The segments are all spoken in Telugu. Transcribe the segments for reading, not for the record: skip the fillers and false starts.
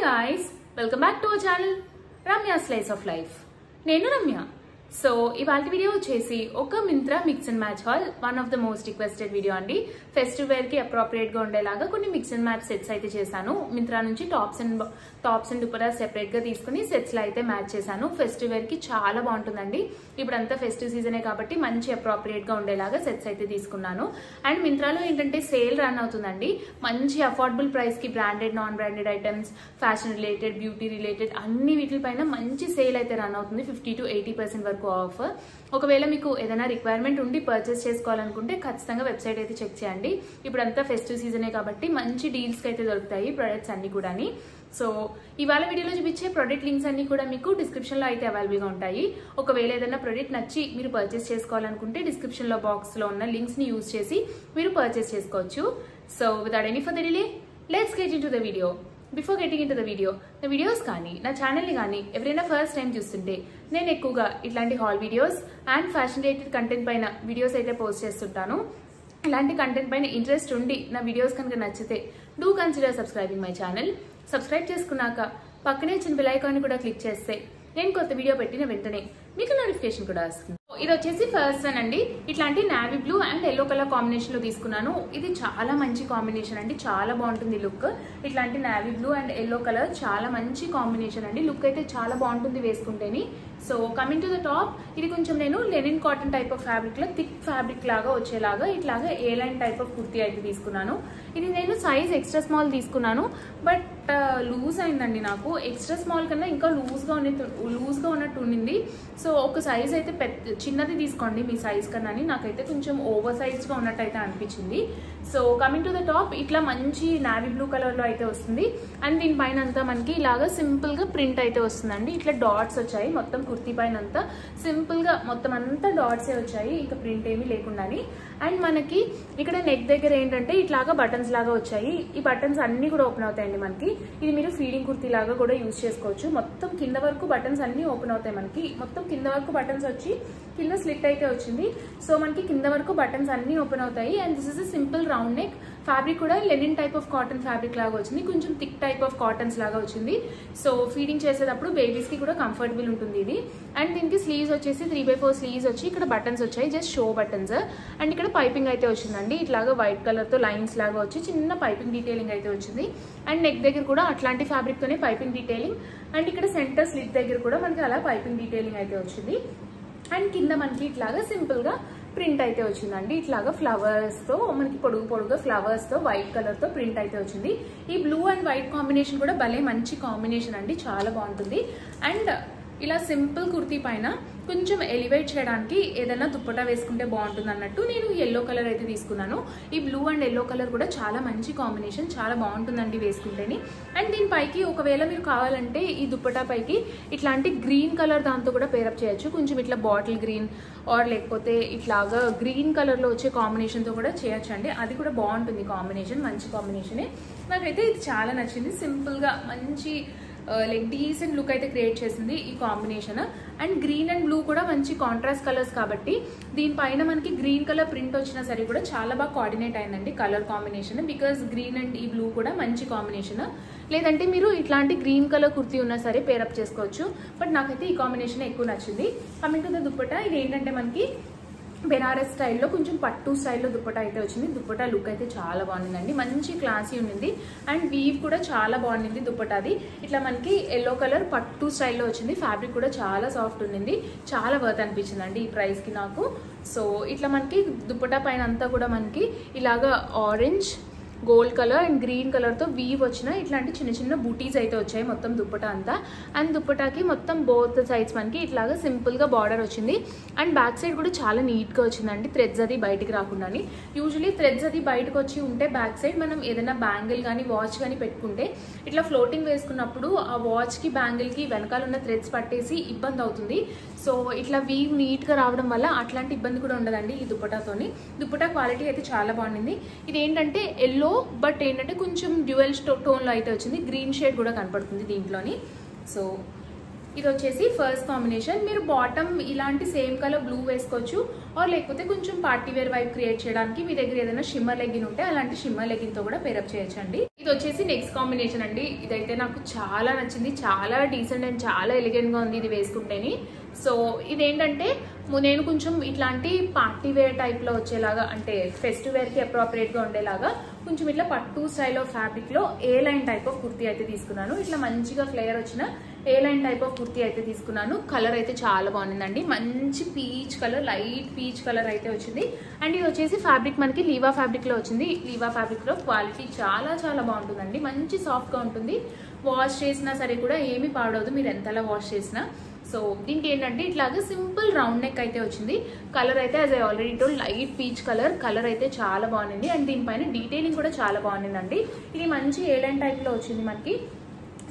guys, welcome back to our channel Ramya Slice of Life. నేను రమ్య. సో ఇవాళ వీడియో వచ్చేసి ఒక Myntra mix and match hall, one of the most requested video అండి. ఫెస్టివ్ వేర్ కి అప్రోప్రియేట్ గా ఉండేలాగా కొన్ని మిక్స్ అండ్ మ్యాచ్ సెట్స్ అయితే చేశాను. మింత్రా నుంచి టాప్స్ అండ్ దుపట్టా సెపరేట్ గా తీసుకుని సెట్స్ లో అయితే మ్యాచ్ చేశాను. ఫెస్టివ్ వేర్ కి చాలా బాగుంటుందండి. ఇప్పుడంతా ఫెస్టివ్ సీజనే కాబట్టి మంచి అప్రోప్రియేట్ గా ఉండేలాగా సెట్స్ అయితే తీసుకున్నాను. అండ్ మింత్రాలో ఏంటంటే సేల్ రన్ అవుతుందండి. మంచి అఫోర్డబుల్ ప్రైస్ కి branded, non branded items, fashion related, beauty related అన్ని వీటిపైన మంచి సేల్ అయితే రన్ అవుతుంది. 50 to 80% వరకు ఆఫర్. ఒకవేళ మీకు ఏదైనా రిక్వైర్మెంట్ ఉండి పర్చేస్ చేసుకోవాలనుకుంటే ఖచ్చితంగా వెబ్సైట్ అయితే చెక్ చేయండి. ఇప్పుడంతా ఫెస్టివ్ సీజనే కాబట్టి మంచి డీల్స్ కి అయితే దొరుకుతాయి ప్రొడక్ట్స్ అన్ని కూడా. సో ఇవాళ వీడియోలో చూపించే ప్రొడక్ట్ లింక్స్ అన్ని కూడా మీకు డిస్క్రిప్షన్ లో అయితే అవైలబుల్ గా ఉంటాయి. ఒకవేళ ఏదైనా ప్రొడక్ట్ నచ్చి మీరు పర్చేస్ చేసుకోవాలనుకుంటే డిస్క్రిప్షన్ లో బాక్స్ లో ఉన్న లింక్స్ ని యూజ్ చేసి మీరు పర్చేస్ చేసుకోవచ్చు. So without any further delay, let's get into the video. Before getting in to the videos కానీ నా ఛానల్ని కానీ ఎవరైనా ఫస్ట్ టైం చూస్తుంటే నేను ఎక్కువగా ఇట్లాంటి hall videos and fashion related content పైన వీడియోస్ అయితే పోస్ట్ చేస్తుంటాను. ఇలాంటి కంటెంట్ పైన ఇంట్రెస్ట్ ఉండి నా వీడియోస్ కనుక నచ్చితే do consider subscribing my channel. Subscribe చేసుకున్నాక పక్కనే చిన్న బెల్ ఐకాన్ కూడా క్లిక్ చేస్తే నేను కొత్త వీడియో పెట్టిన వెంటనే మీకు నోటిఫికేషన్ కూడా వస్తుంది. ఇది వచ్చేసి ఫస్ట్ వన్ అండి. ఇట్లాంటి navy blue and yellow colour combination లో తీసుకున్నాను. ఇది చాలా మంచి కాంబినేషన్ అండి, చాలా బాగుంటుంది లుక్. ఇట్లాంటి navy blue and yellow colour చాలా మంచి కాంబినేషన్ అండి. లుక్ అయితే చాలా బాగుంటుంది వేసుకుంటేని. So coming to the top, ఇది కొంచెం నేను linen cotton type of fabric లో థిక్ ఫ్యాబ్రిక్ లాగా వచ్చేలాగా ఇట్లాగా A line type of kurti అయితే తీసుకున్నాను. ఇది నేను సైజ్ ఎక్స్ట్రా స్మాల్ తీసుకున్నాను, బట్ లూజ్ అయిందండి. నాకు ఎక్స్ట్రా స్మాల్ కన్నా ఇంకా లూజ్గా ఉన్నట్టు ఉండింది. సో ఒక సైజ్ అయితే చిన్నది తీసుకోండి మీ సైజ్ కన్నా. నాకైతే కొంచెం ఓవర్ సైజ్గా ఉన్నట్టు అయితే అనిపించింది. So coming to the top, ఇట్లా మంచి నావీ బ్లూ కలర్లో అయితే వస్తుంది. అండ్ దీనిపైన అంతా మనకి ఇలాగా సింపుల్గా ప్రింట్ అయితే వస్తుందండి. ఇట్లా డాట్స్ వచ్చాయి మొత్తం కుర్తీ పైన అంతా. సింపుల్గా మొత్తం అంతా డాట్సే వచ్చాయి, ఇంకా ప్రింట్ ఏమీ లేకుండాని. అండ్ మనకి ఇక్కడ నెక్ దగ్గర ఏంటంటే ఇట్లాగా బటన్స్ లాగా వచ్చాయి. ఈ బటన్స్ అన్ని కూడా ఓపెన్ అవుతాయండి మనకి. ఇది మీరు ఫీడింగ్ కుర్తీ లాగా కూడా యూజ్ చేసుకోవచ్చు. మొత్తం కింద వరకు బటన్స్ అన్ని ఓపెన్ అవుతాయి మనకి. మొత్తం కింద వరకు బటన్స్ వచ్చి కింద స్లిట్ అయితే వచ్చింది. సో మనకి కింద వరకు బటన్స్ అన్ని ఓపెన్ అవుతాయి. And this is a simple round neck. Fabric కూడా linen type of cotton fabric లాగా వచ్చింది, కొంచెం థిక్ టైప్ ఆఫ్ కాటన్స్ లాగా వచ్చింది. సో ఫీడింగ్ చేసేటప్పుడు బేబీస్ కి కూడా కంఫర్టబుల్ ఉంటుంది ఇది. అండ్ దీనికి స్లీవ్స్ వచ్చేసి 3/4 స్లీవ్స్ వచ్చి ఇక్కడ బటన్స్ వచ్చాయి, జస్ట్ షో బటన్స్. అండ్ ఇక్కడ పైపింగ్ అయితే వచ్చిందండి. ఇట్లాగా వైట్ కలర్ తో లైన్స్ లాగా వచ్చి చిన్న పైపింగ్ డీటెయిలింగ్ అయితే వచ్చింది. అండ్ నెక్ దగ్గర కూడా అట్లాంటి ఫ్యాబ్రిక్ తోనే పైపింగ్ డీటెయిలింగ్. అండ్ ఇక్కడ సెంటర్ స్లిట్ దగ్గర కూడా మనకి అలా పైపింగ్ డీటెయిలింగ్ అయితే వచ్చింది. అండ్ కింద మనకి ఇట్లాగా సింపుల్ గా ప్రింట్ అయితే వచ్చిందండి. ఇట్లాగా ఫ్లవర్స్ తో మనకి పొడుగుగా ఫ్లవర్స్ తో వైట్ కలర్ తో ప్రింట్ అయితే వచ్చింది. ఈ బ్లూ అండ్ వైట్ కాంబినేషన్ కూడా భలే మంచి కాంబినేషన్ అండి, చాలా బాగుంటుంది. అండ్ ఇలా సింపుల్ కుర్తీ పైన కొంచెం ఎలివేట్ చేయడానికి ఏదైనా దుప్పటా వేసుకుంటే బాగుంటుంది అన్నట్టు నేను ఎల్లో కలర్ అయితే తీసుకున్నాను. ఈ బ్లూ అండ్ ఎల్లో కలర్ కూడా చాలా మంచి కాంబినేషన్, చాలా బాగుంటుందండి వేసుకుంటేని. అండ్ దీనిపైకి ఒకవేళ మీరు కావాలంటే ఈ దుప్పటా పైకి ఇట్లాంటి గ్రీన్ కలర్ దాంతో కూడా పేరప్ చేయొచ్చు. కొంచెం ఇట్లా బాటిల్ గ్రీన్ ఆర్ లేకపోతే ఇట్లాగా గ్రీన్ కలర్లో వచ్చే కాంబినేషన్తో కూడా చేయొచ్చు అండి. అది కూడా బాగుంటుంది కాంబినేషన్, మంచి కాంబినేషనే. నాకైతే ఇది చాలా నచ్చింది. సింపుల్గా మంచి లైక్ డీసెంట్ లుక్ అయితే క్రియేట్ చేసింది ఈ combination. And green and blue కూడా మంచి కాంట్రాస్ట్ కలర్స్ కాబట్టి దీనిపైన మనకి గ్రీన్ కలర్ ప్రింట్ వచ్చినా సరే కూడా చాలా బాగా కోఆర్డినేట్ అయిందండి colour combination. Because green and ఈ బ్లూ కూడా మంచి కాంబినేషన్. లేదంటే మీరు ఇట్లాంటి గ్రీన్ కలర్ కుర్తీ ఉన్నా సరే పేరప్ చేసుకోవచ్చు, బట్ నాకైతే ఈ కాంబినేషన్ ఎక్కువ నచ్చింది. కమింగ్ టు ద దుప్పటా, ఇది ఏంటంటే మనకి బెనారస్ స్టైల్లో కొంచెం పట్టు స్టైల్లో దుప్పటా అయితే వచ్చింది. దుప్పటా లుక్ అయితే చాలా బాగుందండి, మంచి క్లాసీ ఉంది. అండ్ వీవ్ కూడా చాలా బాగుంది దుప్పటాది. ఇట్లా మనకి ఎల్లో కలర్ పట్టు స్టైల్లో వచ్చింది. ఫ్యాబ్రిక్ కూడా చాలా సాఫ్ట్ ఉంది, చాలా వర్త్ అనిపించింది అండి ఈ ప్రైస్కి నాకు. సో ఇట్లా మనకి దుప్పటా పైన అంతా కూడా మనకి ఇలాగా orange, gold colour and green కలర్తో వీవ్ వచ్చిన ఇట్లాంటి చిన్న చిన్న బూటీస్ అయితే వచ్చాయి మొత్తం దుప్పటా అంతా. అండ్ దుప్పటాకి మొత్తం బోత్ సైడ్స్ మనకి ఇట్లాగా సింపుల్గా బార్డర్ వచ్చింది. అండ్ బ్యాక్ సైడ్ కూడా చాలా నీట్గా వచ్చిందండి, థ్రెడ్స్ అది బయటికి రాకుండా. యూజువలీ థ్రెడ్స్ అది బయటకు వచ్చి ఉంటే బ్యాక్ సైడ్ మనం ఏదైనా బ్యాంగిల్ కానీ వాచ్ కానీ పెట్టుకుంటే ఇట్లా ఫ్లోటింగ్ వేసుకున్నప్పుడు ఆ వాచ్కి బ్యాంగిల్కి వెనకాల ఉన్న థ్రెడ్స్ పట్టేసి ఇబ్బంది అవుతుంది. సో ఇట్లా వీవ్ నీట్గా రావడం వల్ల అట్లాంటి ఇబ్బంది కూడా ఉండదండి ఈ దుప్పటాతోని. దుప్పటా క్వాలిటీ అయితే చాలా బాగుంది. ఇది ఏంటంటే ఎల్లో, బట్ ఏంటంటే కొంచెం డ్యూయల్ టోన్లో అయితే వచ్చింది. గ్రీన్ షేడ్ కూడా కనపడుతుంది దీంట్లోని. సో ఇది వచ్చేసి ఫస్ట్ కాంబినేషన్. మీరు బాటమ్ ఇలాంటి సేమ్ కలర్ బ్లూ వేసుకోవచ్చు, ఆర్ లేకపోతే కొంచెం పార్టీ వేర్ వైప్ క్రియేట్ చేయడానికి మీ దగ్గర ఏదైనా షిమ్మర్ లెగ్గిన్ ఉంటే అలాంటి షిమ్మర్ లెగ్గిన్ తో కూడా పేరప్ చేయొచ్చండి. ఇది వచ్చేసి నెక్స్ట్ కాంబినేషన్ అండి. ఇదైతే నాకు చాలా నచ్చింది, చాలా డీసెంట్ అండ్ చాలా ఎలిగెంట్ గా ఉంది ఇది వేసుకుంటేని. సో ఇదేంటంటే నేను కొంచెం ఇట్లాంటి పార్టీ వేర్ టైప్ లో వచ్చేలాగా, అంటే ఫెస్టివ్ వేర్ కి అప్రోప్రియేట్ గా ఉండేలాగా కొంచెం ఇట్లా పట్టు స్టైల్ ఆఫ్ ఫ్యాబ్రిక్ లో ఏ లైన్ టైప్ ఆఫ్ కుర్తీ అయితే తీసుకున్నాను. ఇట్లా మంచిగా ఫ్లేయర్ వచ్చిన ఏ లైన్ టైప్ ఆఫ్ కుర్తీ అయితే తీసుకున్నాను. కలర్ అయితే చాలా బాగుందండి, మంచి peach colour, light peach colour అయితే వచ్చింది. అండ్ ఇది వచ్చేసి ఫ్యాబ్రిక్ మనకి లీవా ఫ్యాబ్రిక్ లో వచ్చింది. లీవా ఫ్యాబ్రిక్ లో క్వాలిటీ చాలా చాలా బాగుంటుందండి, మంచి సాఫ్ట్ గా ఉంటుంది. వాష్ చేసినా సరే కూడా ఏమీ పాడవదు మీరు ఎంతలా వాష్ చేసినా. సో దీనికి ఏంటంటే ఇట్లాగా సింపుల్ రౌండ్ నెక్ అయితే వచ్చింది. కలర్ అయితే as I already told light peach colour. Colour అయితే చాలా బాగుంది అండ్ దీనిపైన డీటెయిలింగ్ కూడా చాలా బాగుందండి. ఇది మంచి ఏ లైన్ టైప్ లో వచ్చింది. మనకి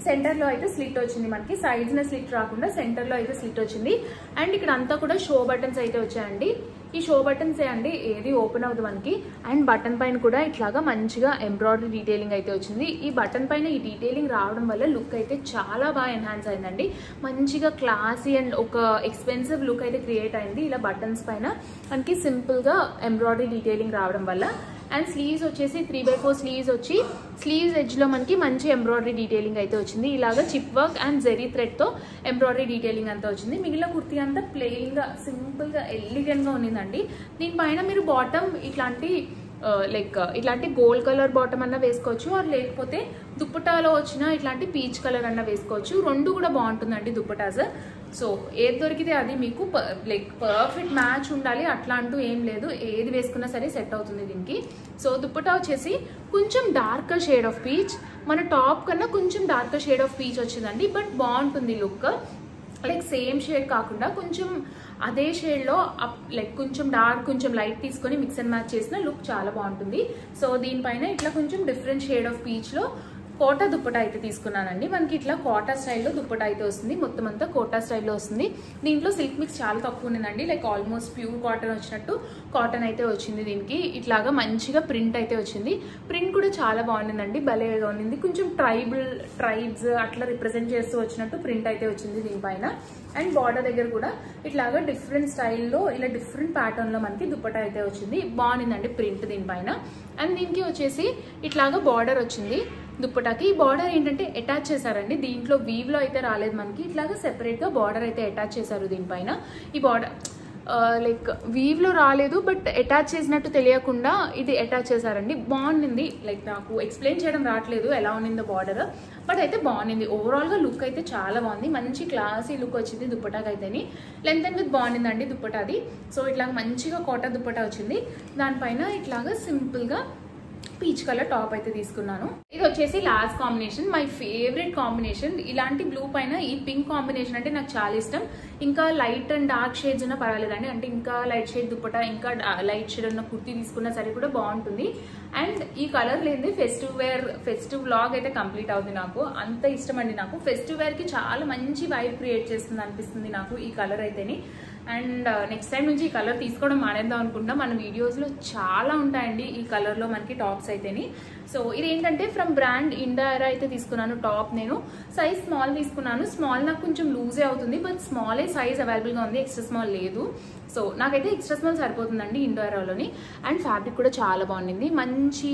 సెంటర్ లో అయితే స్లిట్ వచ్చింది, మనకి సైడ్స్ న స్లిట్ రాకుండా సెంటర్ లో అయితే స్లిట్ వచ్చింది. అండ్ ఇక్కడ అంతా కూడా షో బటన్స్ అయితే వచ్చాయండి. ఈ షో బటన్స్ అండి ఏది ఓపెన్ అవుతుంది మనకి. అండ్ బటన్ పైన కూడా ఇట్లాగా మంచిగా ఎంబ్రాయిడరీ డీటెయిలింగ్ అయితే వచ్చింది. ఈ బటన్ పైన ఈ డీటెయిలింగ్ రావడం వల్ల లుక్ అయితే చాలా బాగా ఎన్హాన్స్ అయిందండి. మంచిగా క్లాసీ అండ్ ఒక ఎక్స్పెన్సివ్ లుక్ అయితే క్రియేట్ అయింది ఇలా బటన్స్ పైన మనకి సింపుల్ గా ఎంబ్రాయిడరీ డీటెయిలింగ్ రావడం వల్ల. అండ్ స్లీవ్స్ వచ్చేసి 3/4 స్లీవ్స్ వచ్చి స్లీవ్స్ ఎడ్జ్ లో మనకి మంచి ఎంబ్రాయిడరీ డీటెయిలింగ్ అయితే వచ్చింది. ఇలాగా chip work and zari thread తో ఎంబ్రాయిడరీ డీటెయిలింగ్ అంతా వచ్చింది. మిగిలిన కుర్తీ అంతా ప్లెయిన్ గా సింపుల్ గా ఎలిగెంట్ గా ఉన్నిందండి. దీనిపైన మీరు బాటమ్ ఇట్లాంటి గోల్డ్ కలర్ బాటమ్ అన్నా వేసుకోవచ్చు, ఆర్ లేకపోతే దుప్పటాలో వచ్చిన ఇట్లాంటి పీచ్ కలర్ అన్నా వేసుకోవచ్చు. రెండు కూడా బాగుంటుందండి దుప్పటాస్. సో ఏది దొరికితే అది మీకు పర్ఫెక్ట్ మ్యాచ్ ఉండాలి అట్లా అంటూ ఏం లేదు, ఏది వేసుకున్నా సరే సెట్ అవుతుంది దీనికి. సో దుప్పటా వచ్చేసి కొంచెం డార్కర్ షేడ్ ఆఫ్ పీచ్, మన టాప్ కన్నా కొంచెం డార్కర్ షేడ్ ఆఫ్ పీచ్ వచ్చిందండి. బట్ బాగుంటుంది లుక్, సేమ్ షేడ్ కాకుండా కొంచెం అదే షేడ్లో కొంచెం డార్క్ కొంచెం లైట్ తీసుకొని మిక్స్ అండ్ మ్యాచ్ చేసిన లుక్ చాలా బాగుంటుంది. సో దీనిపైన ఇట్లా కొంచెం డిఫరెంట్ షేడ్ ఆఫ్ పీచ్లో కోటా దుప్పటా అయితే తీసుకున్నానండి. మనకి ఇట్లా కోటా స్టైల్లో దుప్పటా అయితే వస్తుంది, మొత్తం అంతా కోటా స్టైల్లో వస్తుంది. దీంట్లో సిల్క్ మిక్స్ చాలా తక్కువ ఉందండి, ఆల్మోస్ట్ ప్యూర్ కాటన్ వచ్చినట్టు కాటన్ అయితే వచ్చింది. దీనికి ఇట్లాగా మంచిగా ప్రింట్ అయితే వచ్చింది. ప్రింట్ కూడా చాలా బాగుండిందండి, భలేగా ఉంది. కొంచెం ట్రైబ్స్ అట్లా రిప్రజెంట్ చేస్తూ వచ్చినట్టు ప్రింట్ అయితే వచ్చింది దీనిపైన. అండ్ బార్డర్ దగ్గర కూడా ఇట్లాగా డిఫరెంట్ స్టైల్లో ఇలా డిఫరెంట్ ప్యాటర్న్ లో మనకి దుప్పటా అయితే వచ్చింది. బాగుండిందండి ప్రింట్ దీనిపైన. అండ్ దీనికి వచ్చేసి ఇట్లాగా బార్డర్ వచ్చింది దుప్పటాకి. ఈ బార్డర్ ఏంటంటే అటాచ్ చేశారండి, దీంట్లో వీవ్ లో అయితే రాలేదు మనకి, ఇట్లాగా సెపరేట్ గా బార్డర్ అయితే అటాచ్ చేశారు దీనిపైన. ఈ బార్డర్ వీవ్ లో రాలేదు, బట్ అటాచ్ చేసినట్టు తెలియకుండా ఇది అటాచ్ చేశారండి. బాగుంది, నాకు ఎక్స్ప్లెయిన్ చేయడం రావట్లేదు ఎలా ఉన్నిందో బార్డర్, బట్ అయితే బాగుంది. ఓవరాల్ గా లుక్ అయితే చాలా బాగుంది, మంచి క్లాసీ లుక్ వచ్చింది దుప్పటాకి అయితేని. లెంత్ అండ్ విత్ బాగుండిందండి దుప్పటాది. సో ఇట్లాగా మంచిగా కోటా దుప్పటా వచ్చింది. దానిపైన ఇట్లాగా సింపుల్ గా పీచ్ కలర్ టాప్ అయితే తీసుకున్నాను. ఇది వచ్చేసి last combination, my favourite combination. ఇలాంటి బ్లూ పైన ఈ పింక్ కాంబినేషన్ అంటే నాకు చాలా ఇష్టం. ఇంకా లైట్ అండ్ డార్క్ షేడ్స్ ఉన్నా పర్వాలేదండి, అంటే ఇంకా లైట్ షేడ్ దుప్పటా ఇంకా లైట్ షేడ్ ఉన్న కుర్తీ తీసుకున్నా సరే కూడా బాగుంటుంది. అండ్ ఈ కలర్ లేనిది ఫెస్టివ్ వ్లాగ్ అయితే కంప్లీట్ అవుతుంది. నాకు అంత ఇష్టం అండి, నాకు ఫెస్టివ్ వేర్ కి చాలా మంచి వైబ్ క్రియేట్ చేస్తుంది అనిపిస్తుంది నాకు ఈ కలర్ అయితేని. అండ్ నెక్స్ట్ టైం నుంచి ఈ కలర్ తీసుకోవడం మానేద్దాం అనుకుంటా, మన వీడియోస్లో చాలా ఉంటాయండి ఈ కలర్లో మనకి టాప్స్ అయితేని. సో ఇదేంటంటే ఫ్రమ్ బ్రాండ్ ఇండైరా అయితే తీసుకున్నాను టాప్. నేను సైజ్ స్మాల్ తీసుకున్నాను, స్మాల్ నాకు కొంచెం లూజే అవుతుంది, బట్ స్మాలే సైజ్ అవైలబుల్గా ఉంది, ఎక్స్ట్రా స్మాల్ లేదు. సో నాకైతే ఎక్స్ట్రా స్మాల్ సరిపోతుందండి ఇండైరాలోని. అండ్ ఫ్యాబ్రిక్ కూడా చాలా బాగుండింది, మంచి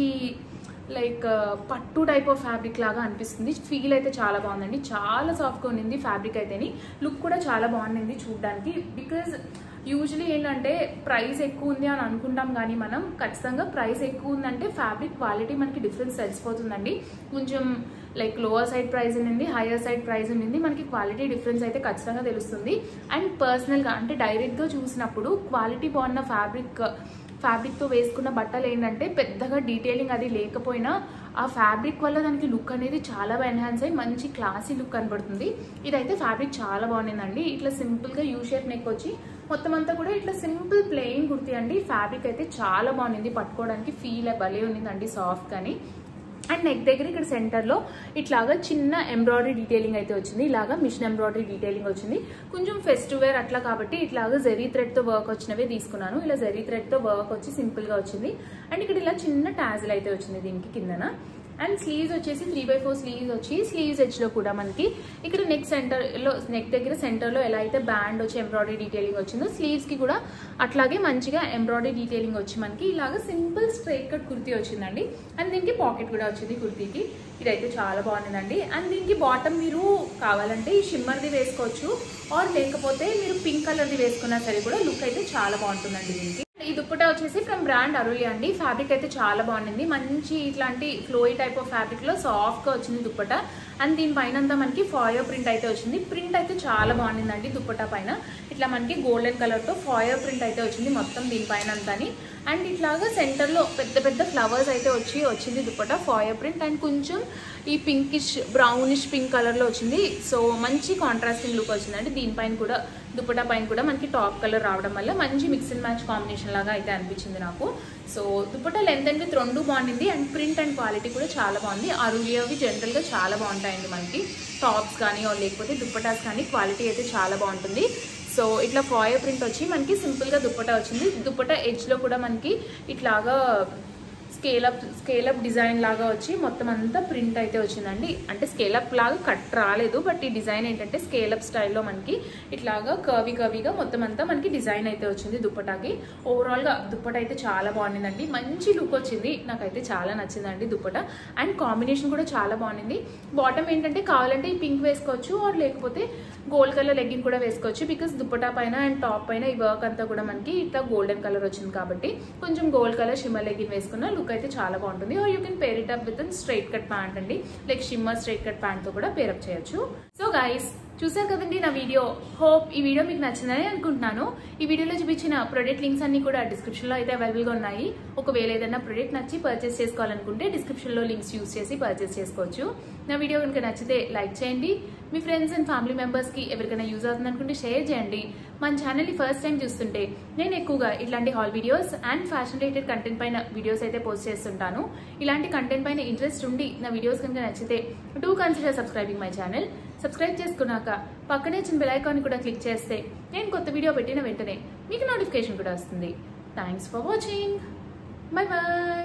పట్టు టైప్ ఆఫ్ ఫ్యాబ్రిక్ లాగా అనిపిస్తుంది. ఫీల్ అయితే చాలా బాగుందండి, చాలా సాఫ్ట్గా ఉండింది ఫ్యాబ్రిక్ అయితేని. లుక్ కూడా చాలా బాగుండింది చూడడానికి. బికాజ్ యూజువలీ ఏంటంటే ప్రైస్ ఎక్కువ ఉంది అని అనుకుంటాం, కానీ మనం ఖచ్చితంగా ప్రైస్ ఎక్కువ ఉందంటే ఫ్యాబ్రిక్ క్వాలిటీ మనకి డిఫరెన్స్ తెలిసిపోతుందండి. కొంచెం లోవర్ సైడ్ ప్రైస్ ఉన్నింది, హైయర్ సైడ్ ప్రైస్ ఉన్నింది, మనకి క్వాలిటీ డిఫరెన్స్ అయితే ఖచ్చితంగా తెలుస్తుంది. అండ్ పర్సనల్గా అంటే డైరెక్ట్గా చూసినప్పుడు క్వాలిటీ బాగున్న ఫ్యాబ్రిక్తో వేసుకున్న బట్టలు ఏంటంటే పెద్దగా డీటెయిలింగ్ అది లేకపోయినా ఆ ఫ్యాబ్రిక్ వల్ల దానికి లుక్ అనేది చాలా బాగా ఎన్హాన్స్ అయ్యి మంచి క్లాసీ లుక్ కనబడుతుంది. ఇదైతే ఫ్యాబ్రిక్ చాలా బాగుండిందండి. ఇట్లా సింపుల్గా యూ షేప్ నెక్ వచ్చి మొత్తం అంతా కూడా ఇట్లా సింపుల్ ప్లెయిన్ కుర్తీ అండి. ఫ్యాబ్రిక్ అయితే చాలా బాగుంది, పట్టుకోవడానికి ఫీల్ భలే ఉన్నిందండి సాఫ్ట్ కానీ. అండ్ నెక్ దగ్గర ఇక్కడ సెంటర్లో ఇట్లాగా చిన్న ఎంబ్రాయిడరీ డీటెయిలింగ్ అయితే వచ్చింది, ఇలాగా మిషన్ ఎంబ్రాయిడరీ డీటెయిలింగ్ వచ్చింది. కొంచెం ఫెస్టివ్ వేర్ అట్లా కాబట్టి ఇట్లాగా జెరీ థ్రెడ్తో వర్క్ వచ్చినవే తీసుకున్నాను. ఇలా జెరీ థ్రెడ్తో వర్క్ వచ్చి సింపుల్గా వచ్చింది. అండ్ ఇక్కడ ఇలా చిన్న టాజిల్ అయితే వచ్చింది దీనికి కిందన. అండ్ స్లీవ్స్ వచ్చేసి 3/4 స్లీవ్స్ వచ్చి స్లీవ్స్ ఎడ్జ్ లో కూడా మనకి ఇక్కడ నెక్ దగ్గర సెంటర్ లో ఎలా అయితే బ్యాండ్ వచ్చి ఎంబ్రాయిడరీ డీటెయిలింగ్ వచ్చిందో స్లీవ్స్ కి కూడా అట్లాగే మంచిగా ఎంబ్రాయిడరీ డీటెయిలింగ్ వచ్చి మనకి ఇలాగ సింపుల్ స్ట్రైట్ కట్ కుర్తీ వచ్చిందండి. అండ్ దీనికి పాకెట్ కూడా వచ్చింది కుర్తీకి. ఇదైతే చాలా బాగుందండి. అండ్ దీనికి బాటమ్ మీరు కావాలంటే ఈ షిమ్మర్ది వేసుకోవచ్చు, ఆర్ లేకపోతే మీరు పింక్ కలర్ది వేసుకున్నా సరే కూడా లుక్ అయితే చాలా బాగుంటుందండి దీనికి. ఈ దుప్పటా వచ్చేసి ఫ్రమ్ బ్రాండ్ అరులియా అండి. ఫ్యాబ్రిక్ అయితే చాలా బాగుంది, మంచి ఇట్లాంటి ఫ్లోయి టైప్ ఆఫ్ ఫ్యాబ్రిక్ లో సాఫ్ట్ గా వచ్చింది దుప్పటా. అండ్ దీనిపైన అంతా మనకి ఫాయర్ ప్రింట్ అయితే వచ్చింది. ప్రింట్ అయితే చాలా బాగుందండి దుప్పటా పైన. ఇట్లా మనకి గోల్డెన్ కలర్ తో ఫాయర్ ప్రింట్ అయితే వచ్చింది మొత్తం దీనిపైన అంతాని. అండ్ ఇట్లాగా సెంటర్ లో పెద్ద పెద్ద ఫ్లవర్స్ అయితే వచ్చింది దుప్పటా ఫాయర్ ప్రింట్. అండ్ కొంచెం ఈ పింకిష్ బ్రౌనిష్ పింక్ కలర్ లో వచ్చింది. సో మంచి కాంట్రాస్టింగ్ లుక్ వచ్చిందండి. దీనిపైన కూడా దుప్పటా పైన కూడా మనకి టాప్ కలర్ రావడం వల్ల మంచి మిక్స్ అండ్ మ్యాచ్ కాంబినేషన్ లాగా అయితే అనిపించింది నాకు. So dupatta length and with రెండు బాగుంది. అండ్ ప్రింట్ అండ్ క్వాలిటీ కూడా చాలా బాగుంది. అరులియావి జనరల్ గా చాలా బాగుంటాయండి మనకి టాప్స్ కానీ లేకపోతే దుప్పటాస్ కానీ క్వాలిటీ అయితే చాలా బాగుంటుంది. సో ఇట్లా ఫాయర్ ప్రింట్ వచ్చి మనకి సింపుల్ గా దుప్పటా వచ్చింది. దుప్పటా ఎడ్జ్ లో కూడా మనకి ఇట్లాగా స్కేలప్ డిజైన్ లాగా వచ్చి మొత్తం అంతా ప్రింట్ అయితే వచ్చిందండి. అంటే స్కేలప్ లాగా కట్ రాలేదు, బట్ ఈ డిజైన్ ఏంటంటే స్కేలప్ స్టైల్లో మనకి ఇట్లాగా కర్వీగా మొత్తం అంతా మనకి డిజైన్ అయితే వచ్చింది దుప్పటాకి. ఓవరాల్ గా దుప్పటా అయితే చాలా బాగుండిందండి, మంచి లుక్ వచ్చింది. నాకైతే చాలా నచ్చిందండి దుప్పటా. అండ్ కాంబినేషన్ కూడా చాలా బాగుంది. బాటమ్ ఏంటంటే కావాలంటే ఈ పింక్ వేసుకోవచ్చు, ఆర్ లేకపోతే గోల్డ్ కలర్ లెగ్గిన్ కూడా వేసుకోవచ్చు. బికాస్ దుప్పటా పైన అండ్ టాప్ పైన ఈ వర్క్ అంతా కూడా మనకి ఇట్లా గోల్డెన్ కలర్ వచ్చింది కాబట్టి కొంచెం గోల్డ్ కలర్ షిమ్మర్ లెగ్గిన్ వేసుకున్న లుక్ అయితే చాలా బాగుంటుంది. Or you can pair it up with straight cut pant అండి, like shimmer straight cut pant తో కూడా పేరప్ చేయొచ్చు. సో గైస్ చూసారు కదండి నా వీడియో. హోప్ ఈ వీడియో మీకు నచ్చిందని అనుకుంటున్నాను. ఈ వీడియోలో చూపించిన ప్రొడక్ట్ లింక్స్ అన్ని కూడా డిస్క్రిప్షన్ లో అయితే అవైలబుల్ గా ఉన్నాయి. ఒకవేళ ఏదైనా ప్రొడక్ట్ నచ్చి పర్చేస్ చేసుకోవాలనుకుంటే డిస్క్రిప్షన్ లో లింక్స్ యూస్ చేసి పర్చేస్ చేసుకోవచ్చు. నా వీడియో కనుక నచ్చితే లైక్ చేయండి, మీ ఫ్రెండ్స్ అండ్ ఫ్యామిలీ మెంబర్స్ కి ఎవరికైనా యూజ్ అవుతుంది అనుకుంటే షేర్ చేయండి. మన ఛానల్ ని ఫస్ట్ టైం చూస్తుంటే నేను ఎక్కువగా ఇట్లాంటి hall videos and fashion related content పైన వీడియోస్ అయితే పోస్ట్ చేస్తుంటాను. ఇలాంటి కంటెంట్ పైన ఇంట్రెస్ట్ ఉండి నా వీడియోస్ కనుక నచ్చితే do consider subscribing my channel. Subscribe చేసుకున్నాక పక్కనే చిన్న బెల్ ఐకాన్ కూడా క్లిక్ చేస్తే నేను కొత్త వీడియో పెట్టిన వెంటనే మీకు నోటిఫికేషన్ కూడా వస్తుంది. Thanks for watching. Bye bye.